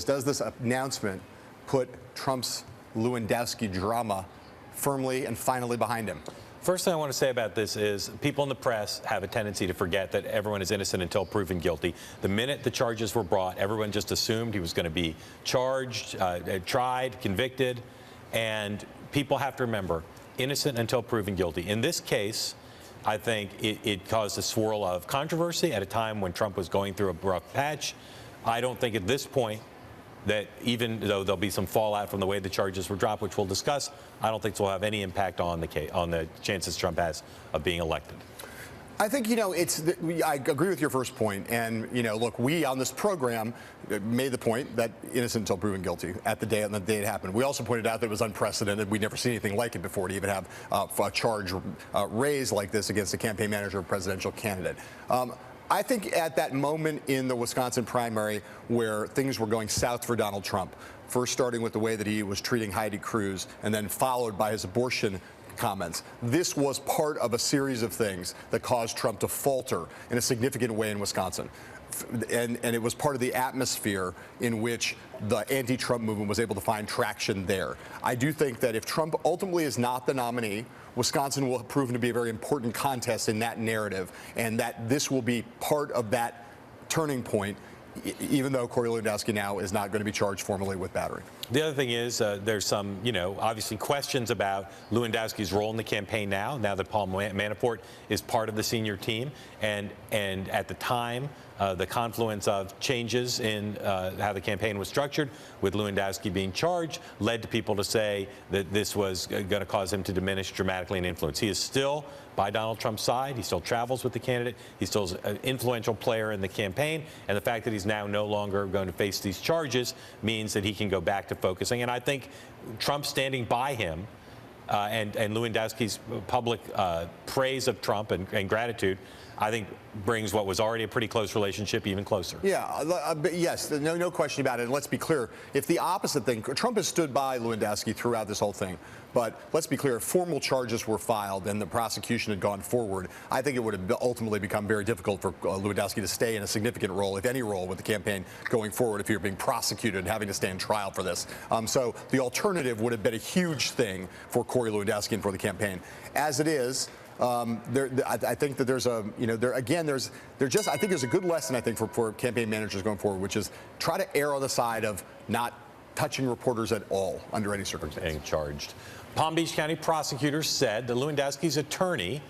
does this announcement put Trump's Lewandowski drama firmly and finally behind him? First thing I want to say about this is people in the press have a tendency to forget that everyone is innocent until proven guilty. The minute the charges were brought, everyone just assumed he was going to be charged, tried, convicted, and people have to remember, innocent until proven guilty. In this case, I think it caused a swirl of controversy at a time when Trump was going through a rough patch. I don't think at this point that even though there'll be some fallout from the way the charges were dropped, which we'll discuss, I don't think this will have any impact on the chances Trump has of being elected. I think, I agree with your first point. And, look, we on this program made the point that innocent until proven guilty on the day it happened. We also pointed out that it was unprecedented. We'd never seen anything like it before to even have a charge raised like this against a campaign manager or presidential candidate. I think at that moment in the Wisconsin primary where things were going south for Donald Trump, first starting with the way that he was treating Heidi Cruz and then followed by his abortion comments, this was part of a series of things that caused Trump to falter in a significant way in Wisconsin. And it was part of the atmosphere in which the anti-Trump movement was able to find traction there. I do think that if Trump ultimately is not the nominee, Wisconsin will have proven to be a very important contest in that narrative, and that this will be part of that turning point, even though Corey Lewandowski now is not going to be charged formally with battery. The other thing is there's some, obviously questions about Lewandowski's role in the campaign now that Paul Manafort is part of the senior team. And at the time, the confluence of changes in how the campaign was structured, with Lewandowski being charged, led to people to say that this was going to cause him to diminish dramatically in influence. He is still by Donald Trump's side. He still travels with the candidate. He still is an influential player in the campaign. And the fact that he's now no longer going to face these charges means that he can go back to focusing. And I think Trump standing by him and Lewandowski's public praise of Trump and gratitude, I think, brings what was already a pretty close relationship even closer. Yeah, yes, no question about it. And let's be clear, if the opposite thing, Trump has stood by Lewandowski throughout this whole thing. But let's be clear, if formal charges were filed and the prosecution had gone forward, I think it would have ultimately become very difficult for Lewandowski to stay in a significant role, if any role, with the campaign going forward if you're being prosecuted and having to stand trial for this. So the alternative would have been a huge thing for Corey Lewandowski and for the campaign. As it is, I think that there's a, I think there's a good lesson, I think, for campaign managers going forward, which is try to err on the side of not touching reporters at all under any circumstances. Being charged. Palm Beach County prosecutors said that Lewandowski's attorney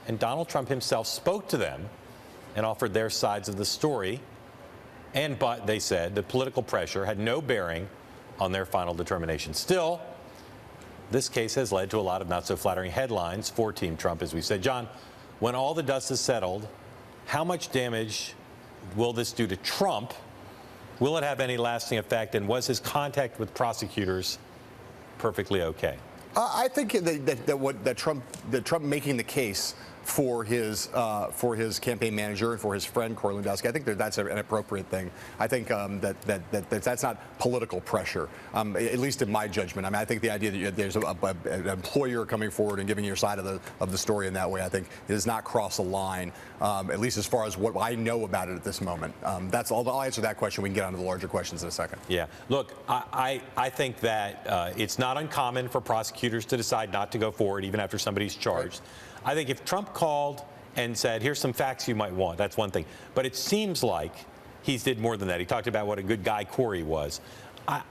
and Donald Trump himself spoke to them and offered their sides of the story. But they said that political pressure had no bearing on their final determination. Still, this case has led to a lot of not so flattering headlines for Team Trump, as we said. John, when all the dust is settled, how much damage will this do to Trump? Will it have any lasting effect? And was his contact with prosecutors perfectly okay? I think that Trump making the case for his campaign manager and for his friend Corey Lewandowski, I think that's an appropriate thing. I think that's not political pressure, at least in my judgment. I mean, I think the idea that there's an employer coming forward and giving your side of the story in that way, I think, does not cross a line, at least as far as what I know about it at this moment. That's all. I'll answer that question. We can get on to the larger questions in a second. Yeah. Look, I think that it's not uncommon for prosecutors to decide not to go forward even after somebody's charged. Right. I think if Trump called and said, here's some facts you might want, that's one thing. But it seems like he did more than that. He talked about what a good guy Corey was.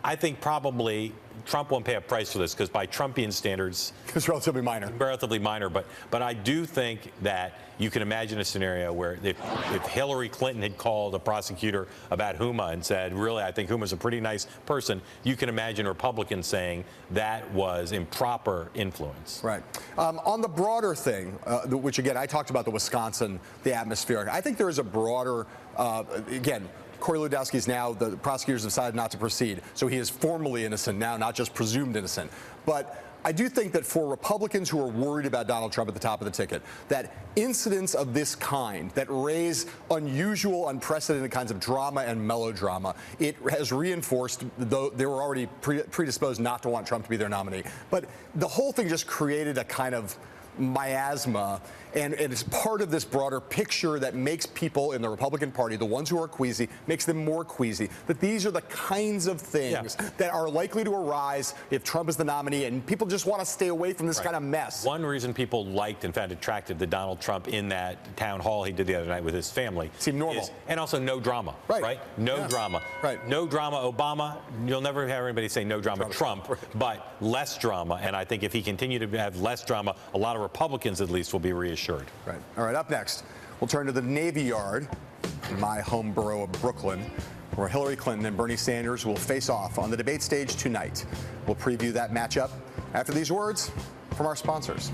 I think probably Trump won't pay a price for this because by Trumpian standards, it's relatively minor. Relatively minor, but I do think that you can imagine a scenario where if Hillary Clinton had called a prosecutor about Huma and said, really, I think Huma's a pretty nice person, you can imagine Republicans saying that was improper influence. Right. On the broader thing, which again, I talked about the Wisconsin, the atmosphere. I think there is a broader, again, Corey Lewandowski is now, the prosecutors have decided not to proceed, so he is formally innocent now, not just presumed innocent. But I do think that for Republicans who are worried about Donald Trump at the top of the ticket, that incidents of this kind that raise unusual, unprecedented kinds of drama and melodrama, it has reinforced, though they were already predisposed not to want Trump to be their nominee. But the whole thing just created a kind of miasma, and it's part of this broader picture that makes people in the Republican Party, the ones who are queasy, makes them more queasy. That these are the kinds of things that are likely to arise if Trump is the nominee, and people just want to stay away from this kind of mess. One reason people liked and found attractive to Donald Trump in that town hall he did the other night with his family seemed normal, and also no drama, right? No drama, no drama. Obama, you'll never have anybody say no drama. Trump, but less drama, and I think if he continued to have less drama, a lot of Republicans at least will be reassured. Right. All right. Up next, we'll turn to the Navy Yard, in my home borough of Brooklyn, where Hillary Clinton and Bernie Sanders will face off on the debate stage tonight. We'll preview that matchup after these words from our sponsors.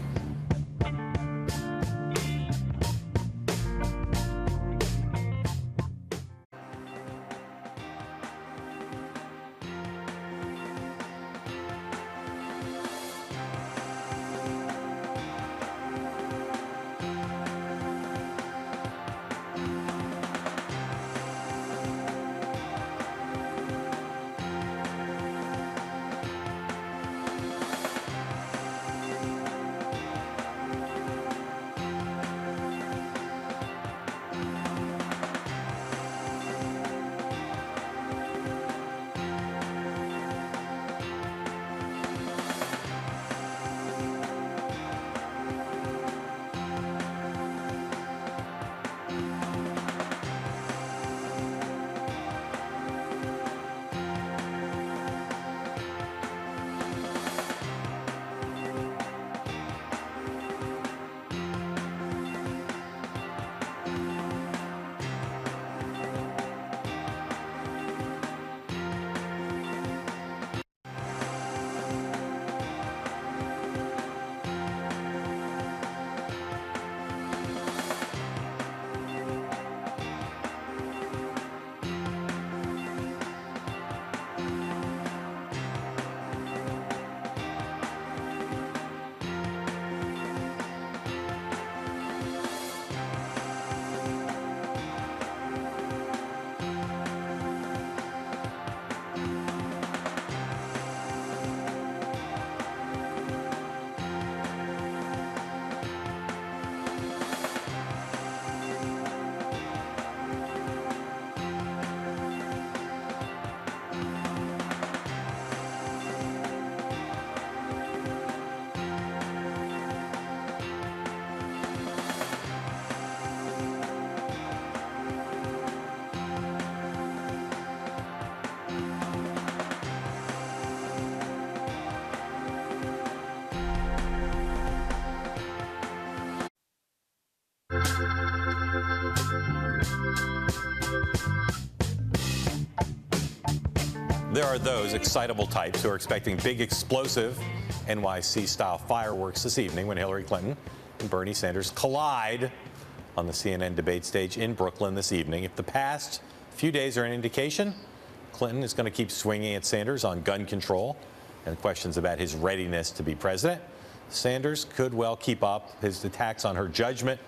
There are those excitable types who are expecting big, explosive NYC-style fireworks this evening when Hillary Clinton and Bernie Sanders collide on the CNN debate stage in Brooklyn this evening. If the past few days are an indication, Clinton is going to keep swinging at Sanders on gun control and questions about his readiness to be president. Sanders could well keep up his attacks on her judgment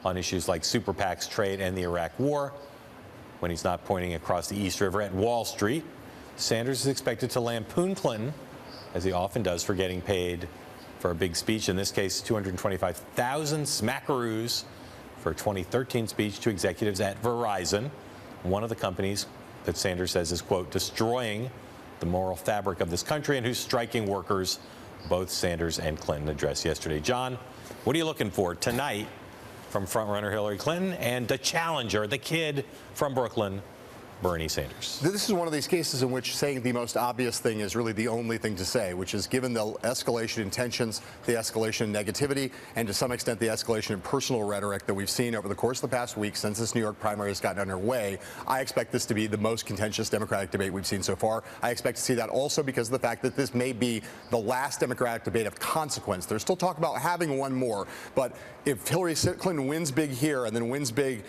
on issues like super PACs, trade, and the Iraq war when he's not pointing across the East River at Wall Street. Sanders is expected to lampoon Clinton, as he often does, for getting paid for a big speech, in this case 225,000 smackaroos for a 2013 speech to executives at Verizon, one of the companies that Sanders says is, quote, destroying the moral fabric of this country and whose striking workers both Sanders and Clinton addressed yesterday. John, what are you looking for tonight from frontrunner Hillary Clinton and the challenger, the kid from Brooklyn, Bernie Sanders? This is one of these cases in which saying the most obvious thing is really the only thing to say, which is given the escalation in tensions, the escalation in negativity, and to some extent the escalation in personal rhetoric that we've seen over the course of the past week since this New York primary has gotten underway, I expect this to be the most contentious Democratic debate we've seen so far. I expect to see that also because of the fact that this may be the last Democratic debate of consequence. There's still talk about having one more, but if Hillary Clinton wins big here and then wins big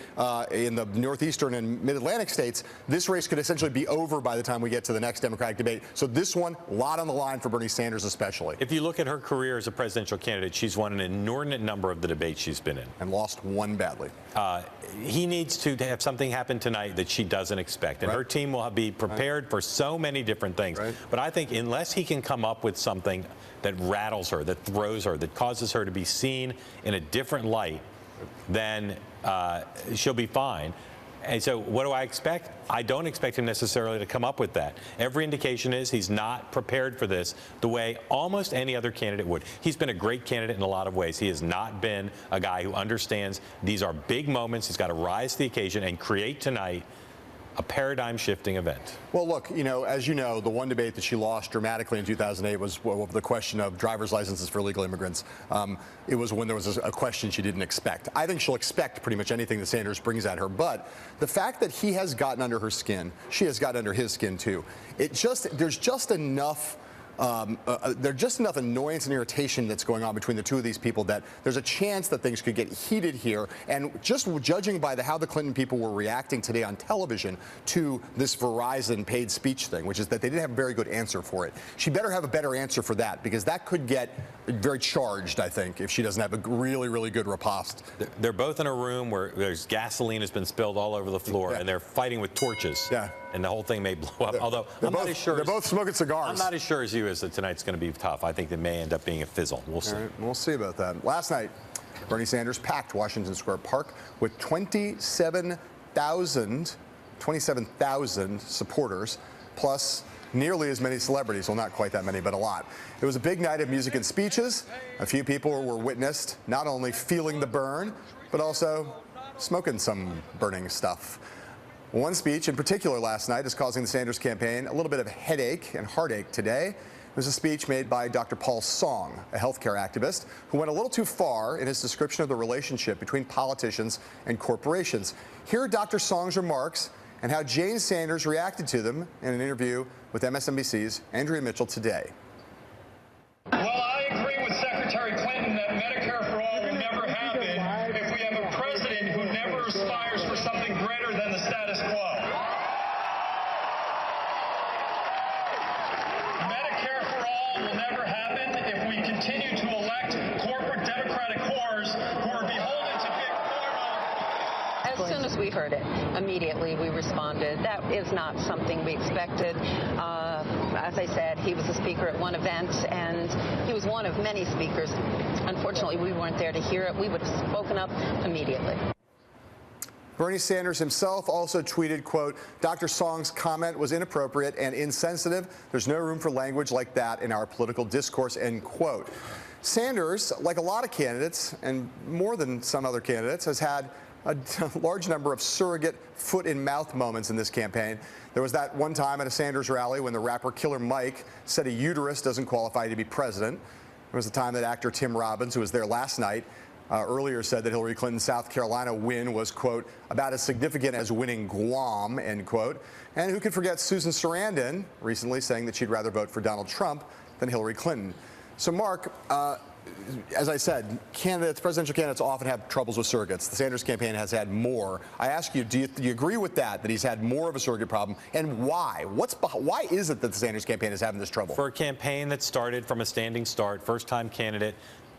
in the northeastern and mid-Atlantic states, this race could essentially be over by the time we get to the next Democratic debate. So this one, a lot on the line for Bernie Sanders especially. If you look at her career as a presidential candidate, she's won an inordinate number of the debates she's been in. And lost one badly. He needs to have something happen tonight that she doesn't expect. And her team will be prepared for so many different things. But I think unless he can come up with something that rattles her, that throws her, that causes her to be seen in a different light then she'll be fine. And so what do I expect? I don't expect him necessarily to come up with that. Every indication is he's not prepared for this the way almost any other candidate would. He's been a great candidate in a lot of ways. He has not been a guy who understands these are big moments. He's got to rise to the occasion and create tonight a paradigm-shifting event. Well, look, as you know, the one debate that she lost dramatically in 2008 was the question of driver's licenses for illegal immigrants. It was when there was a question she didn't expect. I think she'll expect pretty much anything that Sanders brings at her. But the fact that he has gotten under her skin, she has gotten under his skin too. There's just enough. There's just enough annoyance and irritation that's going on between the two of these people that there's a chance that things could get heated here. And just judging by how the Clinton people were reacting today on television to this Verizon paid speech thing, which is that they didn't have a very good answer for it. She better have a better answer for that, because that could get very charged, I think, if she doesn't have a really, really good riposte. They're both in a room where there's gasoline has been spilled all over the floor, and they're fighting with torches. Yeah. And the whole thing may blow up. Although I'm not as sure. They're both smoking cigars. I'm not as sure as you is that tonight's going to be tough. I think it may end up being a fizzle. We'll see. All right, we'll see about that. Last night, Bernie Sanders packed Washington Square Park with 27,000 supporters, plus nearly as many celebrities. Well, not quite that many, but a lot. It was a big night of music and speeches. A few people were witnessed not only feeling the burn, but also smoking some burning stuff. One speech in particular last night is causing the Sanders campaign a little bit of headache and heartache today. It was a speech made by Dr. Paul Song, a healthcare activist, who went a little too far in his description of the relationship between politicians and corporations. Here are Dr. Song's remarks and how Jane Sanders reacted to them in an interview with MSNBC's Andrea Mitchell today. Well, I agree with Secretary Clinton that Medicare for all will never happen if we have a president who never aspires for something greater than the status quo. Medicare for all will never happen if we continue to elect corporate Democratic whores who are beholden to big pharma. As soon as we heard it, immediately we responded. That is not something we expected. As I said, he was a speaker at one event, and he was one of many speakers. Unfortunately, we weren't there to hear it. We would have spoken up immediately. Bernie Sanders himself also tweeted, quote, Dr. Song's comment was inappropriate and insensitive. There's no room for language like that in our political discourse, end quote. Sanders, like a lot of candidates, and more than some other candidates, has had a large number of surrogate foot-in-mouth moments in this campaign. There was that one time at a Sanders rally when the rapper Killer Mike said a uterus doesn't qualify to be president. There was the time that actor Tim Robbins, who was there last night, earlier said that Hillary Clinton's South Carolina win was, quote, about as significant as winning Guam, end quote. And who could forget Susan Sarandon recently saying that she'd rather vote for Donald Trump than Hillary Clinton. So, Mark, as I said, presidential candidates often have troubles with surrogates. The Sanders campaign has had more. I ask you, do you agree with that he's had more of a surrogate problem, and why? Why is it that the Sanders campaign is having this trouble? For a campaign that started from a standing start, first-time candidate,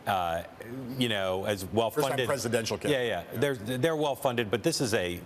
as well-funded. First-time presidential candidate. Yeah. They're well-funded, but this is a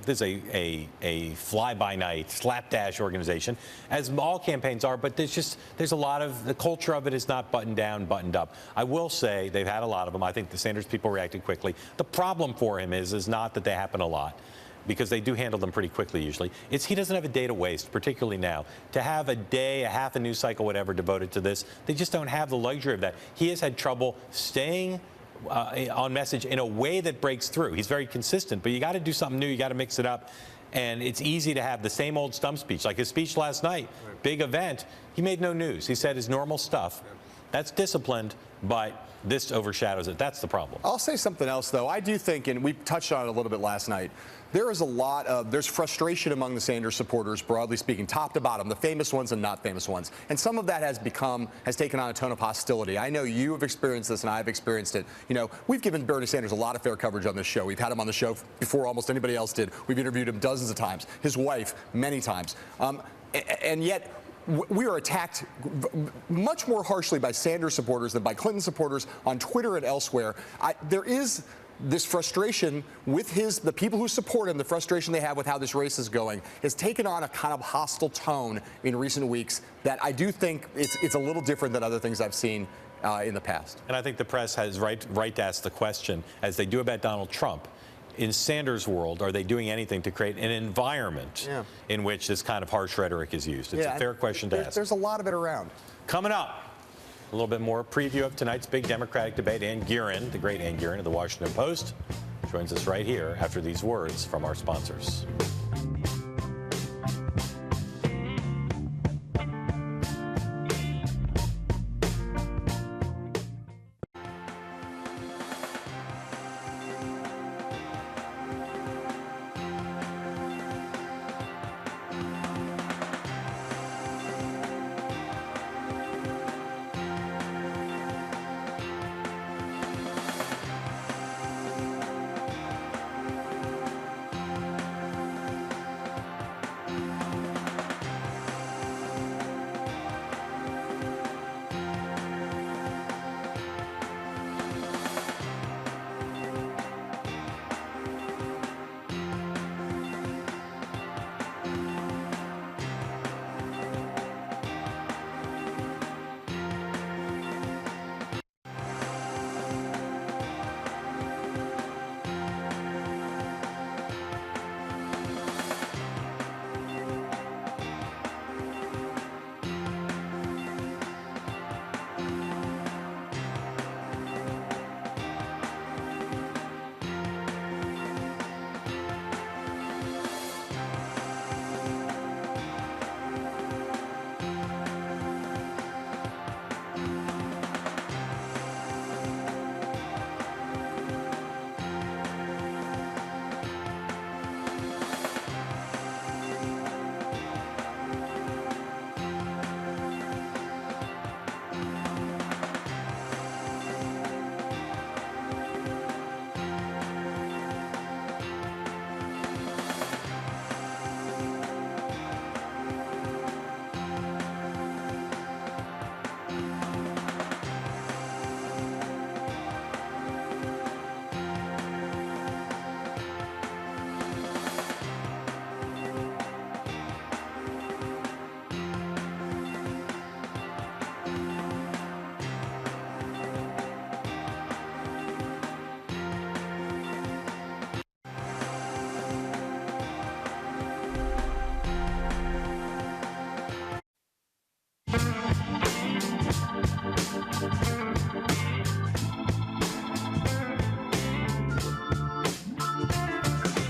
fly-by-night, slapdash organization, as all campaigns are. But there's a lot of the culture of it is not buttoned down, buttoned up. I will say they've had a lot of them. I think the Sanders people reacted quickly. The problem for him is not that they happen a lot, because they do handle them pretty quickly usually. He doesn't have a day to waste, particularly now. To have a day, a half a news cycle, whatever, devoted to this, they just don't have the luxury of that. He has had trouble staying on message in a way that breaks through. He's very consistent, but you got to do something new. You got to mix it up. And it's easy to have the same old stump speech. Like his speech last night, big event, he made no news. He said his normal stuff. That's disciplined, but this overshadows it. That's the problem. I'll say something else, though. I do think, and we touched on it a little bit last night, there's frustration among the Sanders supporters, broadly speaking, top to bottom, the famous ones and not famous ones. And some of that has taken on a tone of hostility. I know you have experienced this, and I've experienced it. We've given Bernie Sanders a lot of fair coverage on this show. We've had him on the show before almost anybody else did. We've interviewed him dozens of times, his wife many times. And yet, we are attacked much more harshly by Sanders supporters than by Clinton supporters on Twitter and elsewhere. There is this frustration with the people who support him, the frustration they have with how this race is going, has taken on a kind of hostile tone in recent weeks that I do think it's a little different than other things I've seen in the past. And I think the press has right to ask the question, as they do about Donald Trump. In Sanders' world, are they doing anything to create an environment in which this kind of harsh rhetoric is used? It's a fair question to ask. There's a lot of it around. Coming up, a little bit more preview of tonight's big Democratic debate. Ann Gearin, the great Ann Gearin of the Washington Post, joins us right here after these words from our sponsors.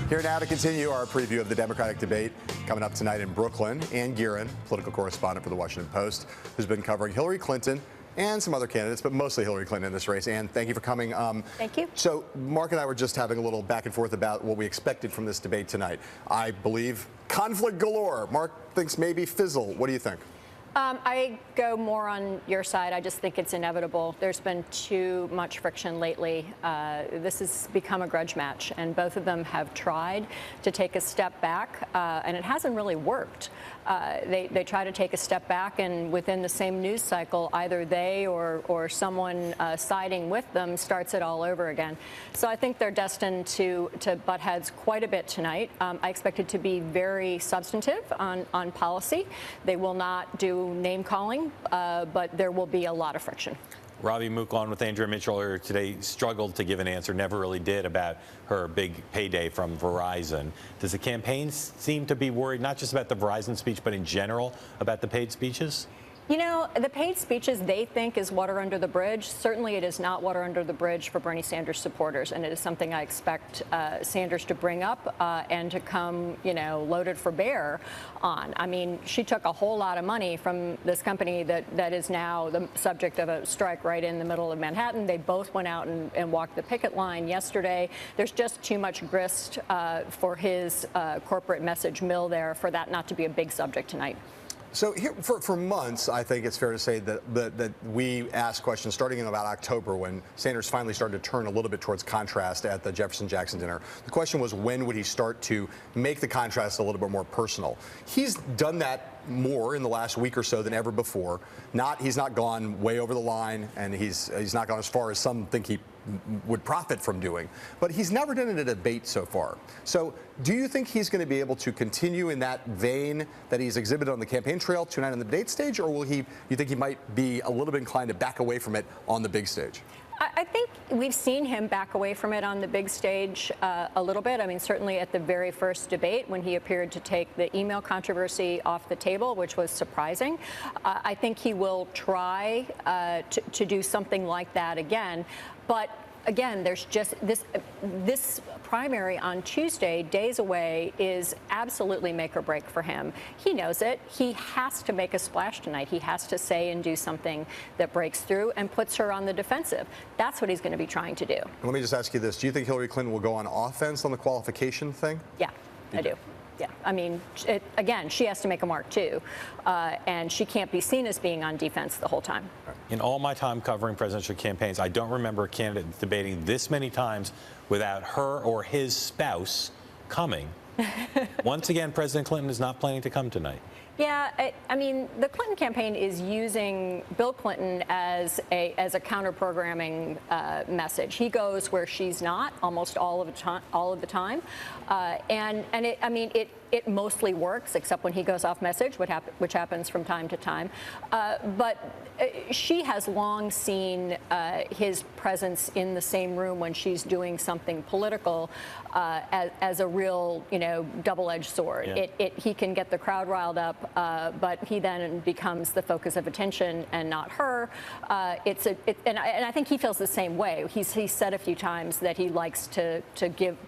Here now to continue our preview of the Democratic debate coming up tonight in Brooklyn. Ann Gearin, political correspondent for the Washington Post, who's been covering Hillary Clinton and some other candidates, but mostly Hillary Clinton in this race. Ann, thank you for coming. Thank you. So Mark and I were just having a little back and forth about what we expected from this debate tonight. I believe conflict galore. Mark thinks maybe fizzle. What do you think? I go more on your side. I just think it's inevitable. There's been too much friction lately. This has become a grudge match, and both of them have tried to take a step back, and it hasn't really worked. They try to take a step back, and within the same news cycle, either they or someone siding with them starts it all over again. So I think they're destined to butt heads quite a bit tonight. I expect it to be very substantive on policy. They will not do name calling, but there will be a lot of friction. Ravi Mook on with Andrea Mitchell earlier today struggled to give an answer, never really did, about her big payday from Verizon. Does the campaign seem to be worried not just about the Verizon speech, but in general about the paid speeches? You know, the paid speeches they think is water under the bridge. Certainly it is not water under the bridge for Bernie Sanders supporters, and it is something I expect Sanders to bring up and to come, loaded for bear on. I mean, she took a whole lot of money from this company that is now the subject of a strike right in the middle of Manhattan. They both went out and walked the picket line yesterday. There's just too much grist for his corporate message mill there for that not to be a big subject tonight. So here, for months, I think it's fair to say that we asked questions starting in about October when Sanders finally started to turn a little bit towards contrast at the Jefferson-Jackson dinner. The question was, when would he start to make the contrast a little bit more personal? He's done that more in the last week or so than ever before. He's not gone way over the line, and he's not gone as far as some think he would profit from doing. But he's never done it in a debate so far. So do you think he's going to be able to continue in that vein that he's exhibited on the campaign trail tonight on the debate stage, or will you think he might be a little bit inclined to back away from it on the big stage? I think we've seen him back away from it on the big stage a little bit. I mean, certainly at the very first debate when he appeared to take the email controversy off the table, which was surprising. I think he will try to do something like that again. But again, there's just this primary on Tuesday, days away, is absolutely make or break for him. He knows it. He has to make a splash tonight. He has to say and do something that breaks through and puts her on the defensive. That's what he's going to be trying to do. Let me just ask you this. Do you think Hillary Clinton will go on offense on the qualification thing? Yeah, I do. Yeah, I mean, again, she has to make a mark too, and she can't be seen as being on defense the whole time. In all my time covering presidential campaigns, I don't remember a candidate debating this many times without her or his spouse coming. Once again, President Clinton is not planning to come tonight. Yeah, I mean, the Clinton campaign is using Bill Clinton as a counter-programming message. He goes where she's not almost all of the time, it mostly works, except when he goes off message, which happens from time to time. But she has long seen his presence in the same room when she's doing something political as a real, double-edged sword. Yeah. He can get the crowd riled up, but he then becomes the focus of attention and not her. And I think he feels the same way. He's said a few times that he likes to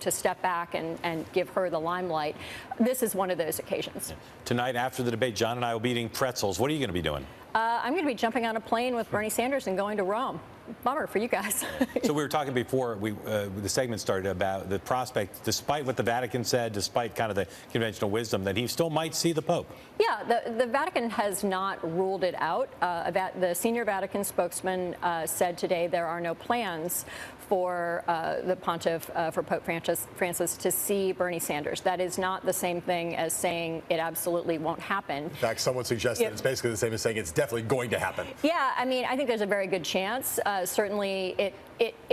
step back and give her the limelight. This is one of those occasions. Tonight, after the debate, John and I will be eating pretzels. What are you going to be doing? I'm going to be jumping on a plane with Bernie Sanders and going to Rome. Bummer for you guys. So we were talking before the segment started about the prospect, despite what the Vatican said, despite kind of the conventional wisdom, that he still might see the Pope. Yeah, the Vatican has not ruled it out. The senior Vatican spokesman said today there are no plans for the pontiff, for Pope Francis to see Bernie Sanders. That is not the same thing as saying it absolutely won't happen. In fact, someone suggested it's basically the same as saying it's definitely going to happen. Yeah, I mean, I think there's a very good chance. Certainly,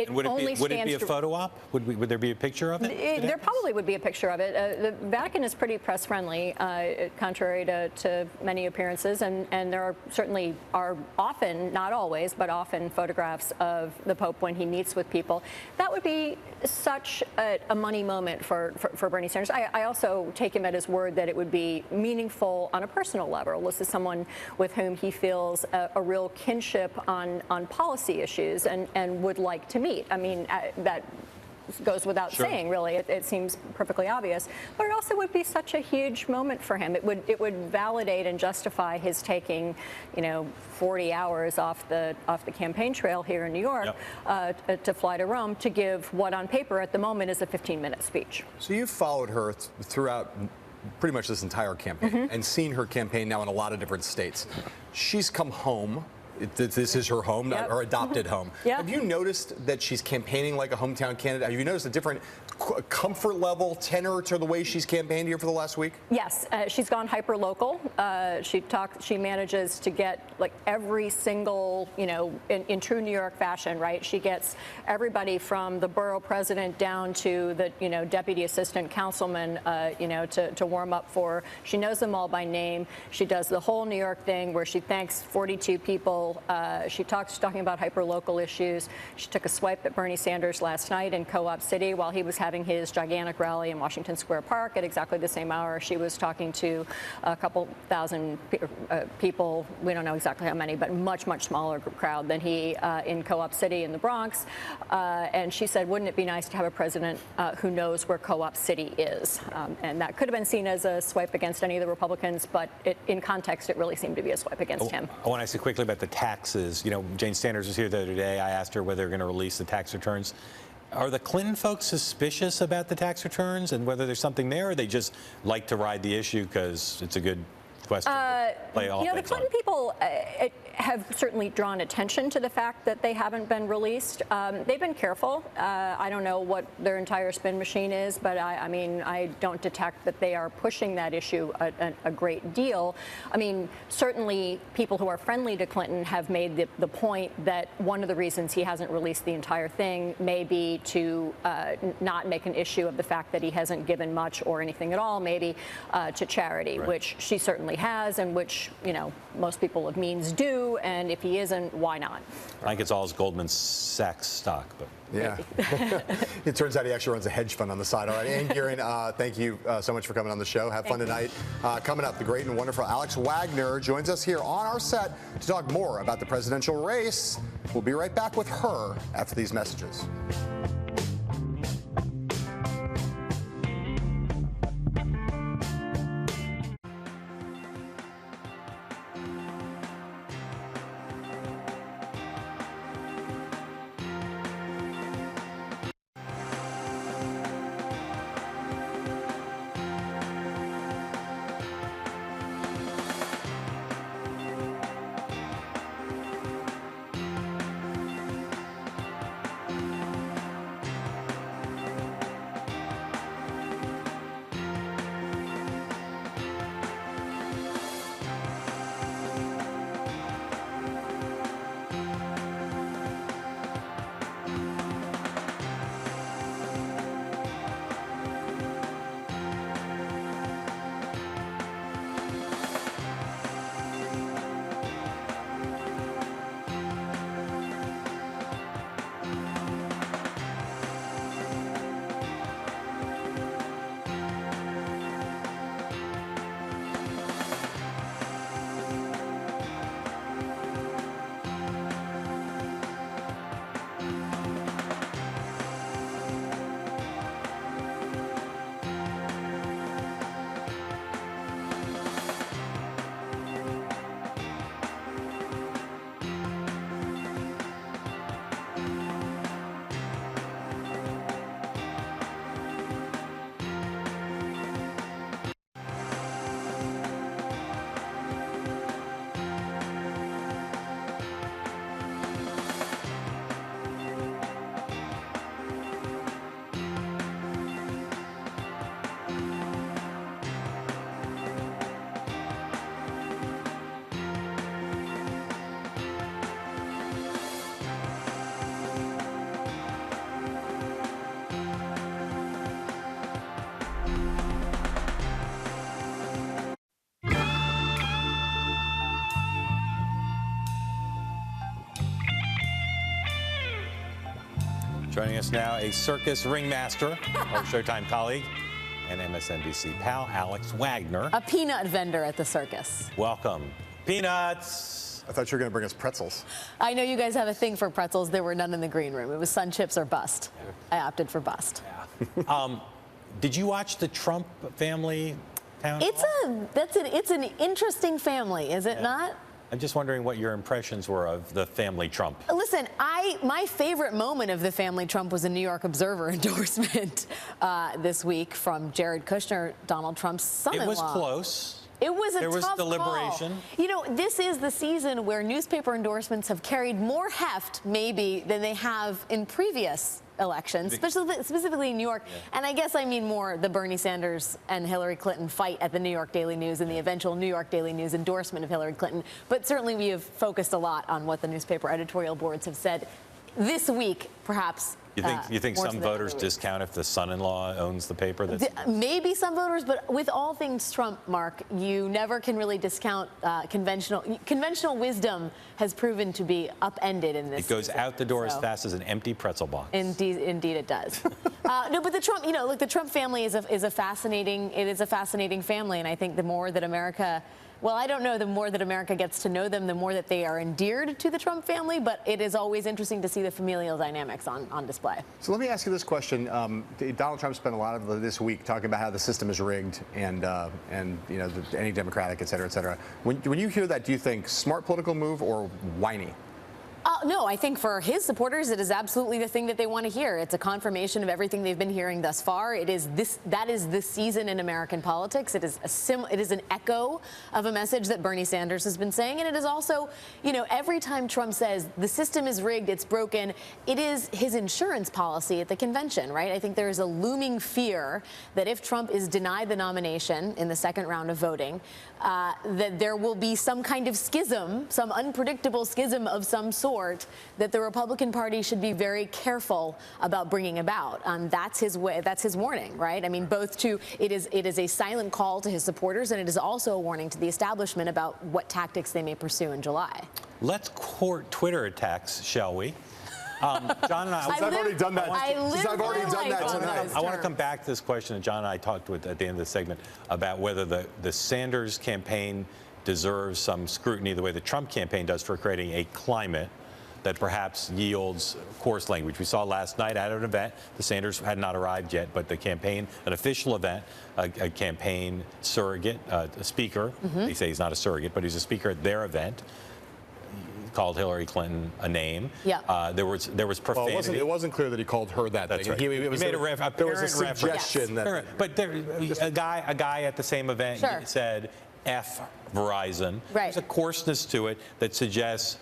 would it be a photo op? Would there be a picture of it? There probably would be a picture of it. The Vatican is pretty press friendly, contrary to many appearances, and there certainly are often, not always, but often photographs of the Pope when he meets with people. That would be such a money moment for Bernie Sanders. I also take him at his word that it would be meaningful on a personal level. This is someone with whom he feels a real kinship on policy issues and would like to meet. I mean, that goes without saying, really. It seems perfectly obvious. But it also would be such a huge moment for him. It would validate and justify his taking, 40 hours off the campaign trail here in New York to fly to Rome to give what on paper at the moment is a 15-minute speech. So you've followed her throughout pretty much this entire campaign and seen her campaign now in a lot of different states. She's come home. This is her home, not her adopted home. Have you noticed that she's campaigning like a hometown candidate? Have you noticed a different comfort level, tenor to the way she's campaigned here for the last week? Yes, she's gone hyper local. She manages to get like every single, in true New York fashion, right? She gets everybody from the borough president down to the, deputy assistant councilman, to warm up for her. She knows them all by name. She does the whole New York thing where she thanks 42 people. She's talking about hyper-local issues. She took a swipe at Bernie Sanders last night in Co-op City while he was having his gigantic rally in Washington Square Park at exactly the same hour. She was talking to a couple thousand people. We don't know exactly how many, but much, much smaller crowd than he in Co-op City in the Bronx. And she said, wouldn't it be nice to have a president who knows where Co-op City is? And that could have been seen as a swipe against any of the Republicans, but in context, it really seemed to be a swipe against him. I want to say quickly about the taxes. Jane Sanders was here the other day. I asked her whether they're going to release the tax returns. Are the Clinton folks suspicious about the tax returns and whether there's something there, or they just like to ride the issue because it's a good question. Play all the Clinton people have certainly drawn attention to the fact that they haven't been released. They've been careful. I don't know what their entire spin machine is, but I mean, I don't detect that they are pushing that issue a great deal. I mean, certainly people who are friendly to Clinton have made the point that one of the reasons he hasn't released the entire thing may be to not make an issue of the fact that he hasn't given much or anything at all, maybe to charity, which she certainly has, and which, you know, most people of means do. And if he isn't, why not? I think it's all his Goldman Sachs stock, but. Yeah. It turns out he actually runs a hedge fund on the side. All right, Ann Gearing, thank you so much for coming on the show. Have fun tonight. Coming up, the great and wonderful Alex Wagner joins us here on our set to talk more about the presidential race. We'll be right back with her after these messages. Joining us now, a circus ringmaster, our Showtime colleague, and MSNBC pal, Alex Wagner. A peanut vendor at the circus. Welcome. Peanuts. I thought you were going to bring us pretzels. I know you guys have a thing for pretzels. There were none in the green room. It was Sun Chips or bust. I opted for bust. Yeah. Did you watch the Trump family town hall? It's an interesting family, is it not? I'm just wondering what your impressions were of the family Trump. Listen, my favorite moment of the family Trump was a New York Observer endorsement this week from Jared Kushner, Donald Trump's son-in-law. It was close. It was a There was tough deliberation. call. You know, this is the season where newspaper endorsements have carried more heft, maybe, than they have in previous elections, specifically in New York. Yeah. And I guess I mean more the Bernie Sanders and Hillary Clinton fight at the New York Daily News and the eventual New York Daily News endorsement of Hillary Clinton. But certainly we have focused a lot on what the newspaper editorial boards have said this week, perhaps. You think some voters discount if the son-in-law owns the paper? Maybe some voters, but with all things Trump, Mark, you never can really discount conventional wisdom has proven to be upended in this. It goes out the door as fast as an empty pretzel box. Indeed it does. No, but the Trump, look, the Trump family is a fascinating family, and I think the more that America. Well, I don't know, the more that America gets to know them, the more that they are endeared to the Trump family, but it is always interesting to see the familial dynamics on display. So let me ask you this question. Donald Trump spent a lot of this week talking about how the system is rigged and any democratic, et cetera, et cetera. When you hear that, do you think smart political move or whiny? No, I think for his supporters, it is absolutely the thing that they want to hear. It's a confirmation of everything they've been hearing thus far. That is this season in American politics. It is an echo of a message that Bernie Sanders has been saying, and it is also, every time Trump says the system is rigged, it's broken, it is his insurance policy at the convention, right? I think there is a looming fear that if Trump is denied the nomination in the second round of voting, that there will be some kind of schism, some unpredictable schism of some sort that the Republican Party should be very careful about bringing about. That's his way. That's his warning, right? I mean, it is a silent call to his supporters, and it is also a warning to the establishment about what tactics they may pursue in July. Let's court Twitter attacks, shall we? John and I've already done that. I've already done that tonight. I want to come back to this question that John and I talked with at the end of the segment about whether the Sanders campaign deserves some scrutiny the way the Trump campaign does for creating a climate that perhaps yields coarse language. We saw last night at an event, the Sanders had not arrived yet, but the campaign, an official event, a campaign surrogate, a speaker, they say he's not a surrogate, but he's a speaker at their event, called Hillary Clinton a name. Yeah. There was profanity. Well, it wasn't clear that he called her that. That's thing. Right. He made a there was a suggestion that. But a guy at the same event said F Verizon. Right. There's a coarseness to it that suggests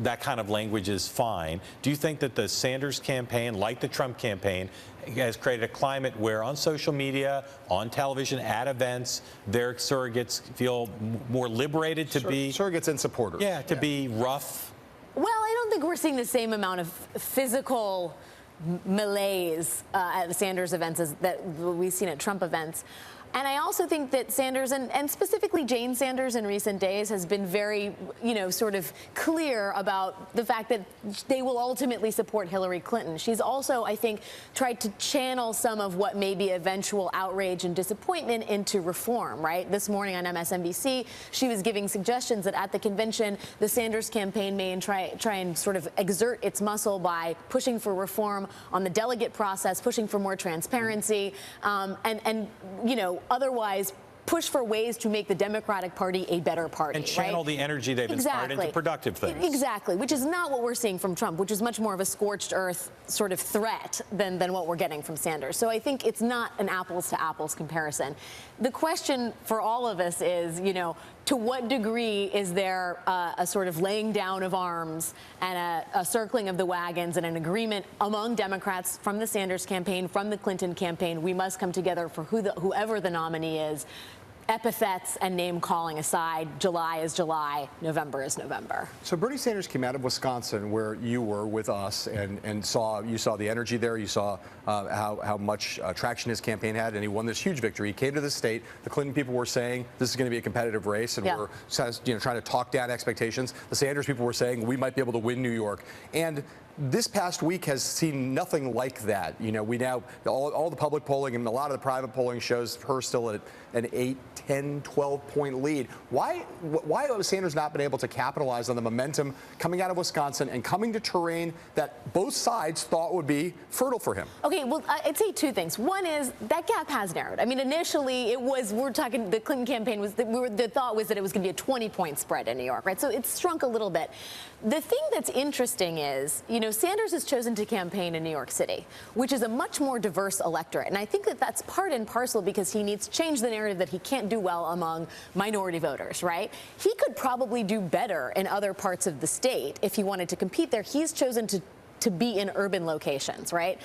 that kind of language is fine. Do you think that the Sanders campaign, like the Trump campaign, has created a climate where on social media, on television, at events, their surrogates feel more liberated to be... Surrogates and supporters. Yeah, to be rough? Well, I don't think we're seeing the same amount of physical malaise at the Sanders events as that we've seen at Trump events. And I also think that Sanders, and specifically Jane Sanders in recent days, has been very, sort of clear about the fact that they will ultimately support Hillary Clinton. She's also, I think, tried to channel some of what may be eventual outrage and disappointment into reform, right? This morning on MSNBC, she was giving suggestions that at the convention, the Sanders campaign may try and sort of exert its muscle by pushing for reform on the delegate process, pushing for more transparency, otherwise push for ways to make the Democratic Party a better party. And channel the energy they've inspired into productive things. Exactly, which is not what we're seeing from Trump, which is much more of a scorched earth sort of threat than what we're getting from Sanders. So I think it's not an apples to apples comparison. The question for all of us is, to what degree is there a sort of laying down of arms and a circling of the wagons and an agreement among Democrats from the Sanders campaign, from the Clinton campaign? We must come together for whoever the nominee is. Epithets and name calling aside, July is July, November is November. So Bernie Sanders came out of Wisconsin, where you were with us, and you saw the energy there. You saw how much traction his campaign had, and he won this huge victory. He came to the state. The Clinton people were saying this is going to be a competitive race, and we're trying to talk down expectations. The Sanders people were saying we might be able to win New York, and this past week has seen nothing like that. We now, all the public polling and a lot of the private polling shows her still at an 8, 10, 12-point lead. Why has Sanders not been able to capitalize on the momentum coming out of Wisconsin and coming to terrain that both sides thought would be fertile for him? Okay, well, I'd say two things. One is that gap has narrowed. I mean, initially we're talking, the Clinton campaign was, the thought was that it was going to be a 20-point spread in New York, right? So it's shrunk a little bit. The thing that's interesting is, Sanders has chosen to campaign in New York City, which is a much more diverse electorate. And I think that that's part and parcel because he needs to change the narrative that he can't do well among minority voters, right? He could probably do better in other parts of the state if he wanted to compete there. He's chosen to be in urban locations, right?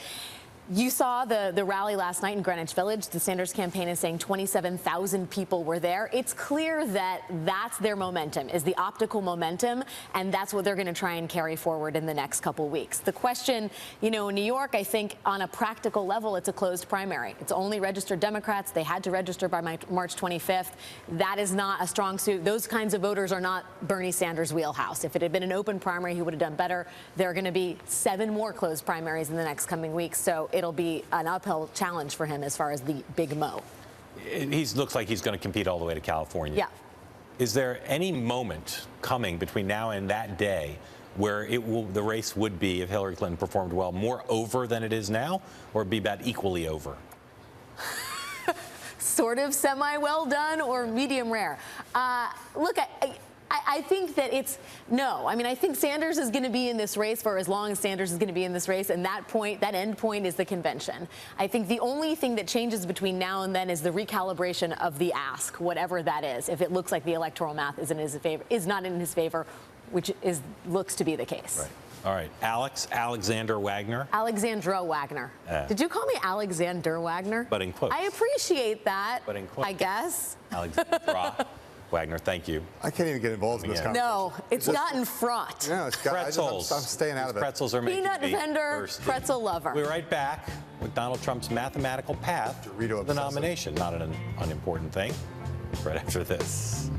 You saw the rally last night in Greenwich Village. The Sanders campaign is saying 27,000 people were there. It's clear that that's their momentum, is the optical momentum, and that's what they're going to try and carry forward in the next couple weeks. The question, in New York, I think on a practical level, it's a closed primary. It's only registered Democrats. They had to register by March 25th. That is not a strong suit. Those kinds of voters are not Bernie Sanders' wheelhouse. If it had been an open primary, he would have done better. There are going to be 7 more closed primaries in the next coming weeks, so it'll be an uphill challenge for him as far as the big mo. He looks like he's going to compete all the way to California. Yeah. Is there any moment coming between now and that day where the race would be, if Hillary Clinton performed well, more over than it is now, or be about equally over? Sort of semi-well done or medium rare. Look, I I think that no. I mean, I think Sanders is going to be in this race for as long as Sanders is going to be in this race, and that end point is the convention. I think the only thing that changes between now and then is the recalibration of the ask, whatever that is. If it looks like the electoral math is not in his favor, which looks to be the case. Right. All right, Alexander Wagner. Alexandra Wagner. Did you call me Alexander Wagner? But in quotes. I appreciate that. But in quotes. I guess. Alexandra Wagner, thank you. I can't even get involved in this conversation. No, it's gotten fraught. No, it's got Pretzels. I'm staying out of it. Pretzels are making Peanut me vendor, thirsty. pretzel lover. We're right back with Donald Trump's mathematical path to Dorito the obsessive. nomination. Not an unimportant thing. Right after this.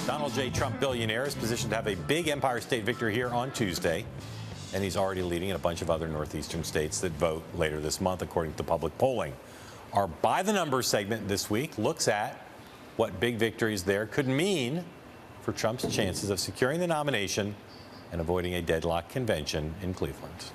Donald J. Trump, billionaire, is positioned to have a big Empire State victory here on Tuesday. And he's already leading in a bunch of other northeastern states that vote later this month, according to public polling. Our By the Numbers segment this week looks at what big victories there could mean for Trump's chances of securing the nomination and avoiding a deadlock convention in Cleveland.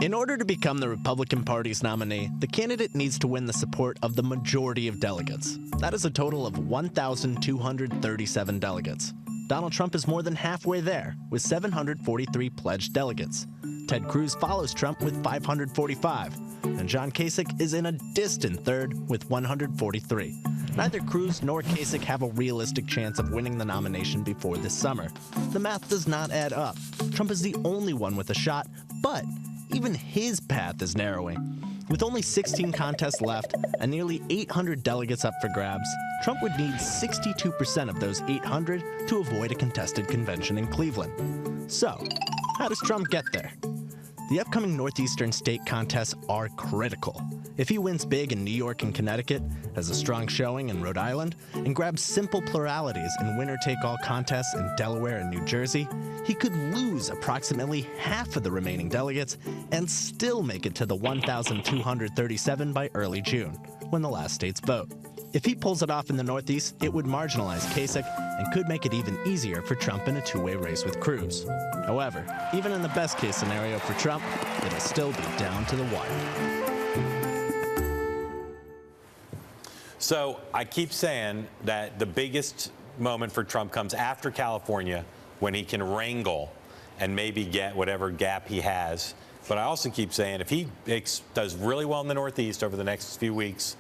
In order to become the Republican Party's nominee, the candidate needs to win the support of the majority of delegates. That is a total of 1,237 delegates. Donald Trump is more than halfway there, with 743 pledged delegates. Ted Cruz follows Trump with 545, and John Kasich is in a distant third with 143. Neither Cruz nor Kasich have a realistic chance of winning the nomination before this summer. The math does not add up. Trump is the only one with a shot, but even his path is narrowing. With only 16 contests left and nearly 800 delegates up for grabs, Trump would need 62% of those 800 to avoid a contested convention in Cleveland. So, how does Trump get there? The upcoming northeastern state contests are critical. If he wins big in New York and Connecticut, has a strong showing in Rhode Island, and grabs simple pluralities in winner-take-all contests in Delaware and New Jersey, he could lose approximately half of the remaining delegates and still make it to the 1,237 by early June, when the last states vote. If he pulls it off in the Northeast, it would marginalize Kasich and could make it even easier for Trump in a two-way race with Cruz. However, even in the best-case scenario for Trump, it'll still be down to the wire. So I keep saying that the biggest moment for Trump comes after California, when he can wrangle and maybe get whatever gap he has. But I also keep saying if he does really well in the Northeast over the next few weeks,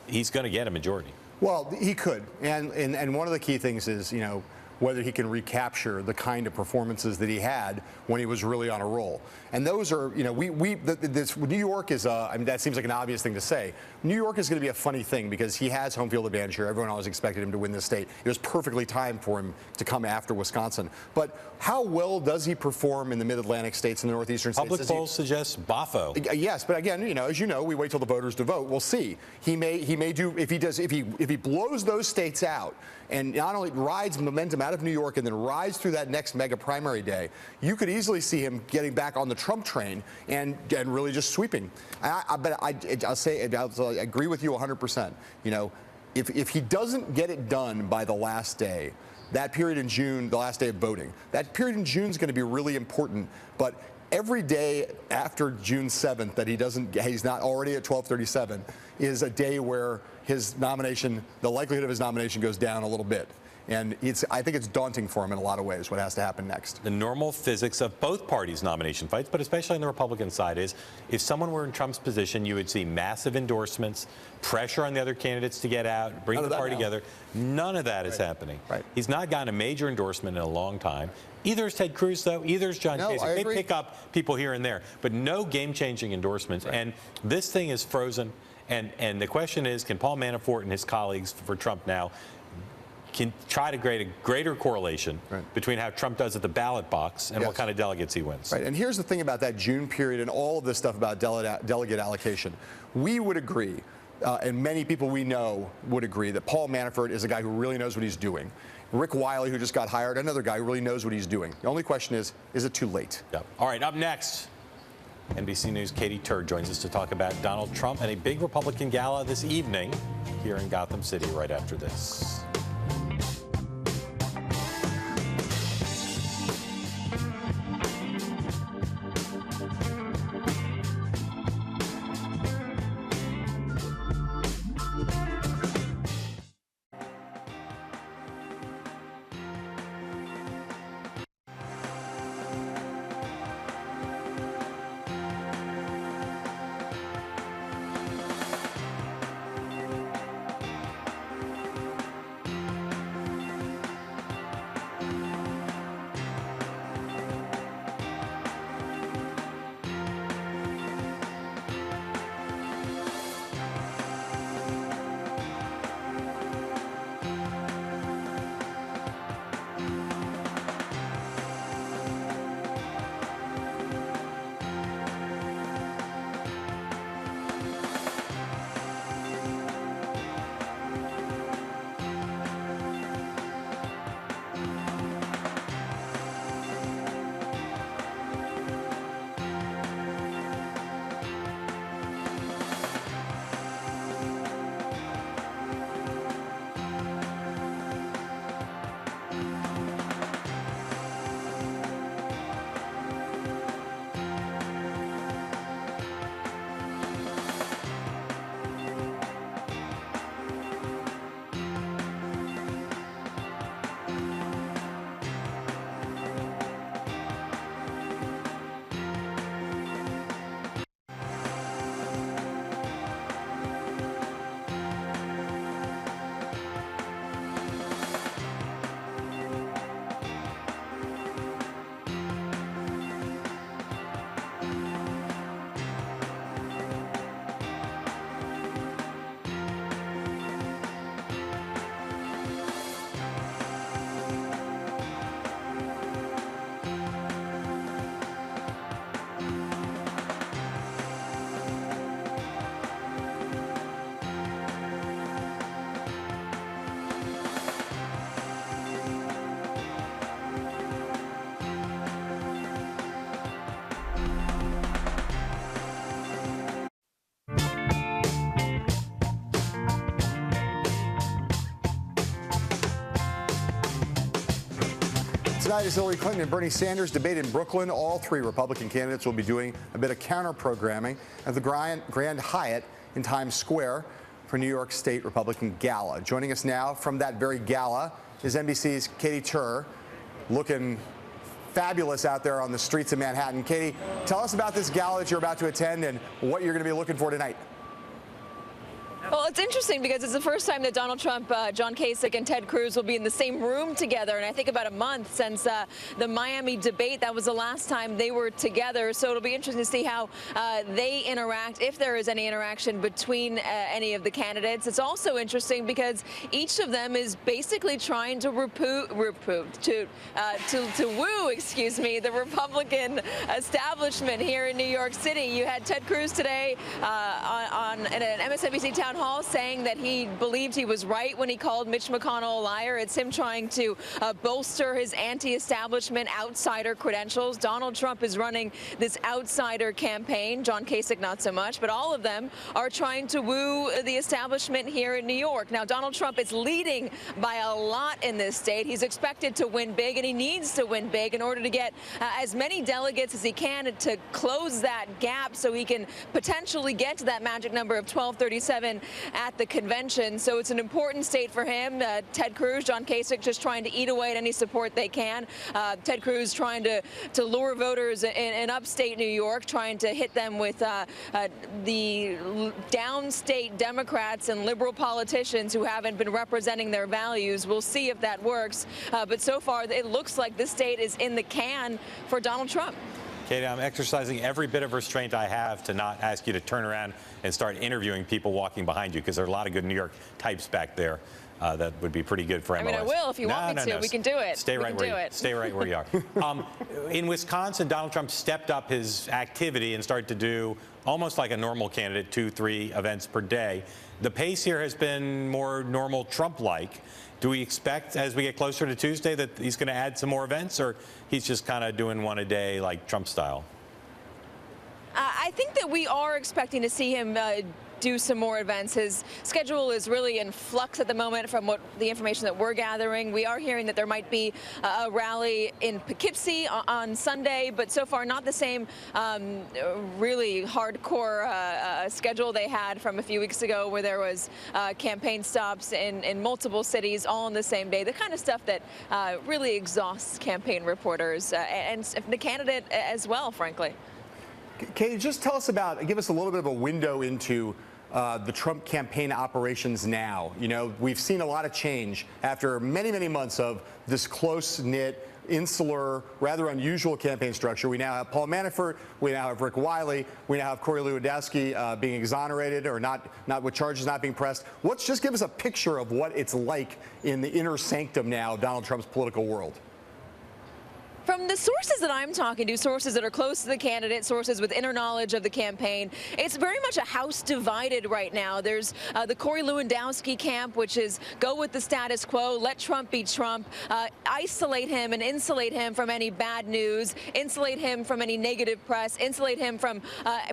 he's going to get a majority. Well, he could. And one of the key things is, you know, whether he can recapture the kind of performances that he had when he was really on a roll. And those are, you know, New York is, I mean, that seems like an obvious thing to say. New York is going to be a funny thing because he has home field advantage here. Everyone always expected him to win this state. It was perfectly timed for him to come after Wisconsin. But how well does he perform in the mid-Atlantic states and the northeastern states? Public polls suggest Boffo. Yes, but again, you know, as you know, we wait till the voters to vote. We'll see. He may do, if he blows those states out and not only rides momentum out of New York and then rides through that next mega primary day, you could easily see him getting back on the Trump train and really just sweeping. But I'll agree with you 100%. You know, if he doesn't get it done by the last day, that period in June, the last day of voting, that period in June is going to be really important. But every day after June 7th that he's not already at 1237 is a day where his nomination, the likelihood of his nomination goes down a little bit. And I think it's daunting for him in a lot of ways what has to happen next. The normal physics of both parties' nomination fights, but especially on the Republican side, is if someone were in Trump's position, you would see massive endorsements, pressure on the other candidates to get out, bring the party together. None of that is happening. Right. He's not gotten a major endorsement in a long time. Either is Ted Cruz, though. Either is John Kasich. They pick up people here and there, but no game-changing endorsements. Right. And this thing is frozen. And the question is, can Paul Manafort and his colleagues for Trump now can try to create a greater correlation between how Trump does at the ballot box and what kind of delegates he wins. Right, and here's the thing about that June period and all of this stuff about delegate allocation. We would agree, and many people we know would agree, that Paul Manafort is a guy who really knows what he's doing. Rick Wiley, who just got hired, another guy who really knows what he's doing. The only question is it too late? Yep. All right, up next, NBC News' Katie Tur joins us to talk about Donald Trump and a big Republican gala this evening here in Gotham City right after this. Tonight is Hillary Clinton and Bernie Sanders debate in Brooklyn. All three Republican candidates will be doing a bit of counter-programming at the Grand Hyatt in Times Square for New York State Republican Gala. Joining us now from that very gala is NBC's Katie Tur, looking fabulous out there on the streets of Manhattan. Katie, tell us about this gala that you're about to attend and what you're going to be looking for tonight. Well, it's interesting because it's the first time that Donald Trump, John Kasich, and Ted Cruz will be in the same room together, and I think about a month since the Miami debate. That was the last time they were together, so it'll be interesting to see how they interact, if there is any interaction between any of the candidates. It's also interesting because each of them is basically trying to woo, excuse me, the Republican establishment here in New York City. You had Ted Cruz today on an MSNBC town hall saying that he believed he was right when he called Mitch McConnell a liar. It's him trying to bolster his anti-establishment outsider credentials. Donald Trump is running this outsider campaign. John Kasich not so much, but all of them are trying to woo the establishment here in New York. Now, Donald Trump is leading by a lot in this state. He's expected to win big, and he needs to win big in order to get as many delegates as he can to close that gap so he can potentially get to that magic number of 1237 at the convention. So it's an important state for him. Ted Cruz, John Kasich just trying to eat away at any support they can. Ted Cruz trying to lure voters in upstate New York, trying to hit them with the downstate Democrats and liberal politicians who haven't been representing their values. We'll see if that works. But so far, it looks like this state is in the can for Donald Trump. Katie, I'm exercising every bit of restraint I have to not ask you to turn around and start interviewing people walking behind you, because there are a lot of good New York types back there that would be pretty good for MLS. I mean, I will if you want me to. We can do it. Stay right where you are. In Wisconsin, Donald Trump stepped up his activity and started to do almost like a normal candidate, 2-3 events per day. The pace here has been more normal Trump-like. Do we expect, as we get closer to Tuesday, that he's going to add some more events, or he's just kind of doing one a day like Trump style? I think that we are expecting to see him do some more events. His schedule is really in flux at the moment from the information that we're gathering. We are hearing that there might be a rally in Poughkeepsie on Sunday, but so far not the same really hardcore schedule they had from a few weeks ago, where there was campaign stops in multiple cities all on the same day, the kind of stuff that really exhausts campaign reporters and the candidate as well, frankly. Katie, just tell us give us a little bit of a window into the Trump campaign operations now. You know, we've seen a lot of change after many, many months of this close-knit, insular, rather unusual campaign structure. We now have Paul Manafort, we now have Rick Wiley, we now have Corey Lewandowski being exonerated or not with charges not being pressed. Just give us a picture of what it's like in the inner sanctum now of Donald Trump's political world. From the sources that I'm talking to, sources that are close to the candidate, sources with inner knowledge of the campaign, it's very much a house divided right now. There's the Corey Lewandowski camp, which is go with the status quo, let Trump be Trump, isolate him and insulate him from any bad news, insulate him from any negative press, insulate him from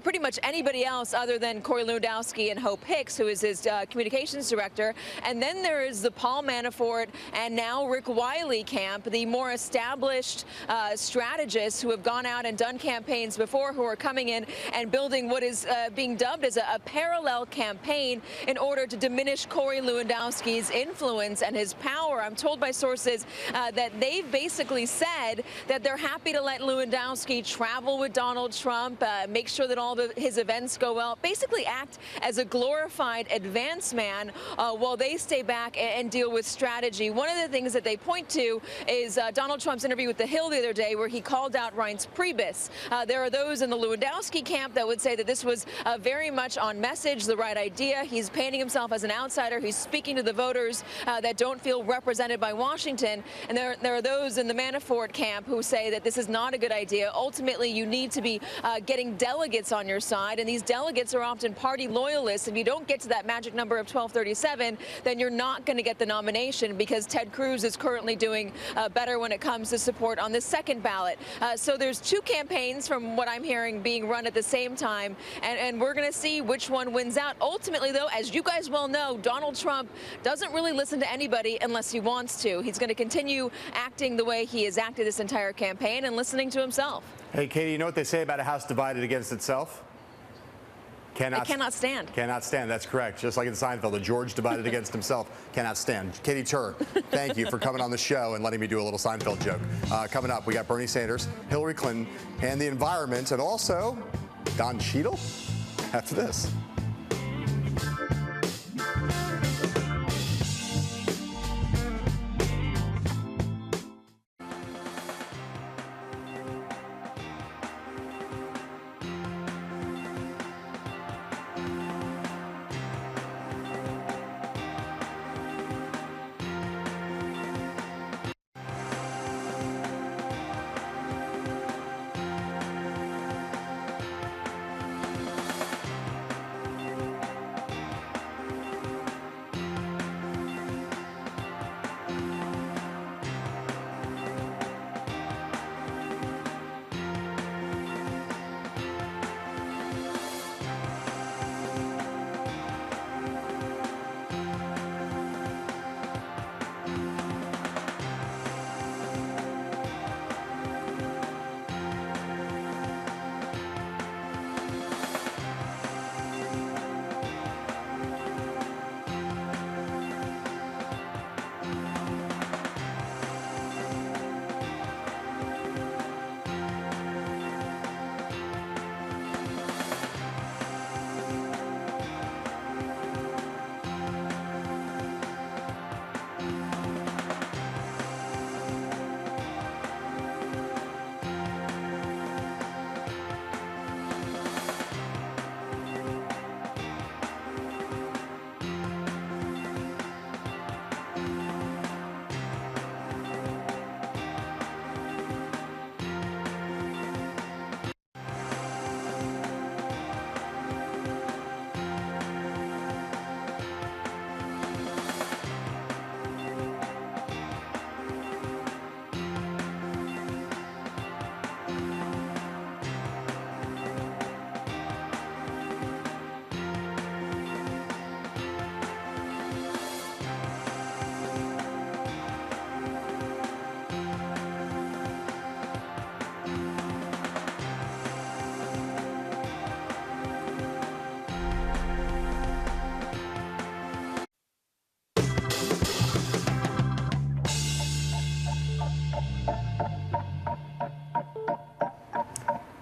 pretty much anybody else other than Corey Lewandowski and Hope Hicks, who is his communications director. And then there is the Paul Manafort and now Rick Wiley camp, the more established strategists who have gone out and done campaigns before, who are coming in and building what is being dubbed as a parallel campaign in order to diminish Corey Lewandowski's influence and his power. I'm told by sources that they've basically said that they're happy to let Lewandowski travel with Donald Trump, make sure that all his events go well, basically act as a glorified advance man while they stay back and deal with strategy. One of the things that they point to is Donald Trump's interview with The Hill the other day, where he called out Reince Priebus. There are those in the Lewandowski camp that would say that this was very much on message, the right idea. He's painting himself as an outsider. He's speaking to the voters that don't feel represented by Washington. And there are those in the Manafort camp who say that this is not a good idea. Ultimately, you need to be getting delegates on your side, and these delegates are often party loyalists. If you don't get to that magic number of 1237, then you're not going to get the nomination, because Ted Cruz is currently doing better when it comes to support on the second ballot. So there's two campaigns, from what I'm hearing, being run at the same time, and we're going to see which one wins out. Ultimately, though, as you guys well know, Donald Trump doesn't really listen to anybody unless he wants to. He's going to continue acting the way he has acted this entire campaign and listening to himself. Hey, Katie, you know what they say about a house divided against itself? I cannot stand. Cannot stand. That's correct. Just like in Seinfeld, the George divided against himself. Cannot stand. Katie Tur, thank you for coming on the show and letting me do a little Seinfeld joke. Coming up, we got Bernie Sanders, Hillary Clinton, and the environment, and also Don Cheadle after this.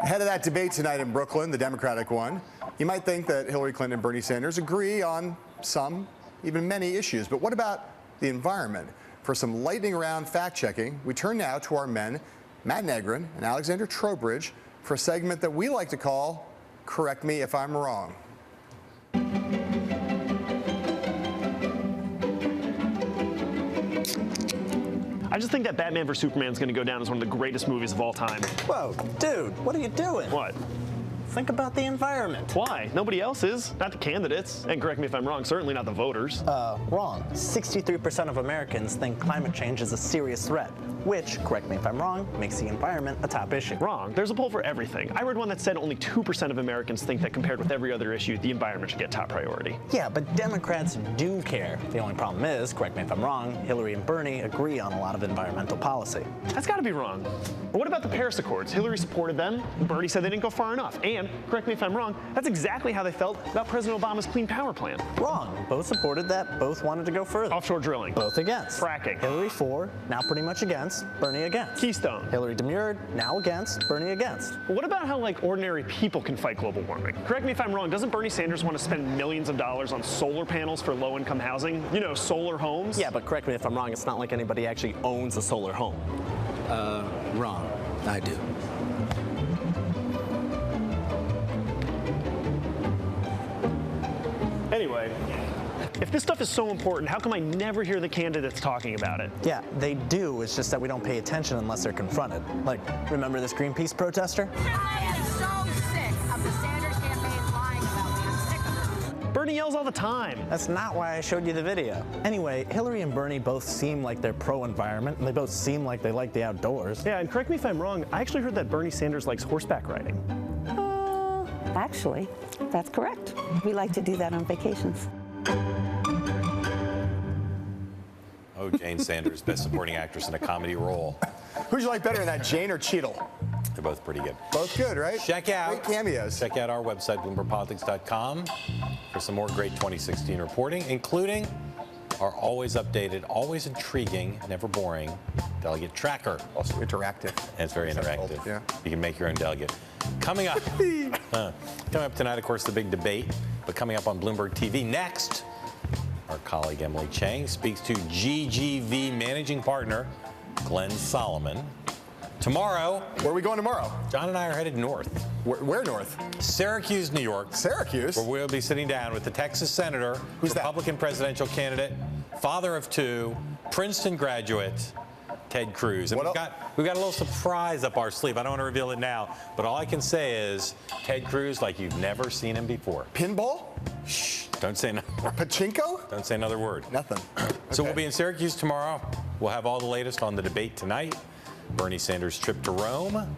Ahead of that debate tonight in Brooklyn, the Democratic one, you might think that Hillary Clinton and Bernie Sanders agree on some, even many issues. But what about the environment? For some lightning round fact-checking, we turn now to our men, Matt Negrin and Alexander Trowbridge, for a segment that we like to call Correct Me If I'm Wrong. I just think that Batman vs. Superman is going to go down as one of the greatest movies of all time. Whoa, dude, what are you doing? What? Think about the environment. Why? Nobody else is. Not the candidates. And correct me if I'm wrong, certainly not the voters. Wrong. 63% of Americans think climate change is a serious threat, which, correct me if I'm wrong, makes the environment a top issue. Wrong. There's a poll for everything. I read one that said only 2% of Americans think that compared with every other issue, the environment should get top priority. Yeah, but Democrats do care. The only problem is, correct me if I'm wrong, Hillary and Bernie agree on a lot of environmental policy. That's got to be wrong. But what about the Paris Accords? Hillary supported them. Bernie said they didn't go far enough. And, correct me if I'm wrong, that's exactly how they felt about President Obama's Clean Power Plan. Wrong. Both supported that. Both wanted to go further. Offshore drilling. Both against. Fracking. Hillary for, now pretty much against. Bernie against. Keystone. Hillary demurred, now against. Bernie against. Well, what about how, ordinary people can fight global warming? Correct me if I'm wrong, doesn't Bernie Sanders want to spend millions of dollars on solar panels for low-income housing? You know, solar homes? Yeah, but correct me if I'm wrong, it's not like anybody actually owns a solar home. Wrong. I do. Anyway, if this stuff is so important, how come I never hear the candidates talking about it? Yeah, they do. It's just that we don't pay attention unless they're confronted. Like, remember this Greenpeace protester? I am so sick of the Sanders campaign lying about me. I'm sick of it. Bernie yells all the time. That's not why I showed you the video. Anyway, Hillary and Bernie both seem like they're pro-environment, and they both seem like they like the outdoors. Yeah, and correct me if I'm wrong, I actually heard that Bernie Sanders likes horseback riding. Actually, that's correct. We like to do that on vacations. Oh, Jane Sanders, Best Supporting Actress in a Comedy Role. Who'd you like better in that, Jane or Cheadle? They're both pretty good. Both good, right? Check out great cameos. Check out our website, BloombergPolitics.com, for some more great 2016 reporting, including our always updated, always intriguing, never boring delegate tracker. Also interactive. And it's very interactive. Yeah. You can make your own delegate. Coming up, tonight, of course, the big debate. But coming up on Bloomberg TV next, our colleague Emily Chang speaks to GGV managing partner Glenn Solomon. Tomorrow, where are we going tomorrow? John and I are headed north. Where north? Syracuse, New York. Syracuse? Where we'll be sitting down with the Texas senator, who's Republican presidential candidate, father of two, Princeton graduate, Ted Cruz. And we've got a little surprise up our sleeve. I don't want to reveal it now, but all I can say is Ted Cruz like you've never seen him before. Pinball? Shh, don't say another word. Pachinko? Don't say another word. Nothing. So we'll be in Syracuse tomorrow. We'll have all the latest on the debate tonight, Bernie Sanders' trip to Rome,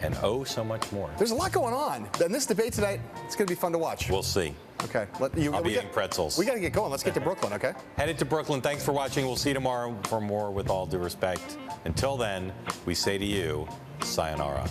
and oh, so much more. There's a lot going on. And this debate tonight, it's going to be fun to watch. We'll see. Okay. I'll be eating pretzels. We got to get going. Let's get to Brooklyn, okay? Headed to Brooklyn. Thanks for watching. We'll see you tomorrow for more with all due respect. Until then, we say to you, sayonara.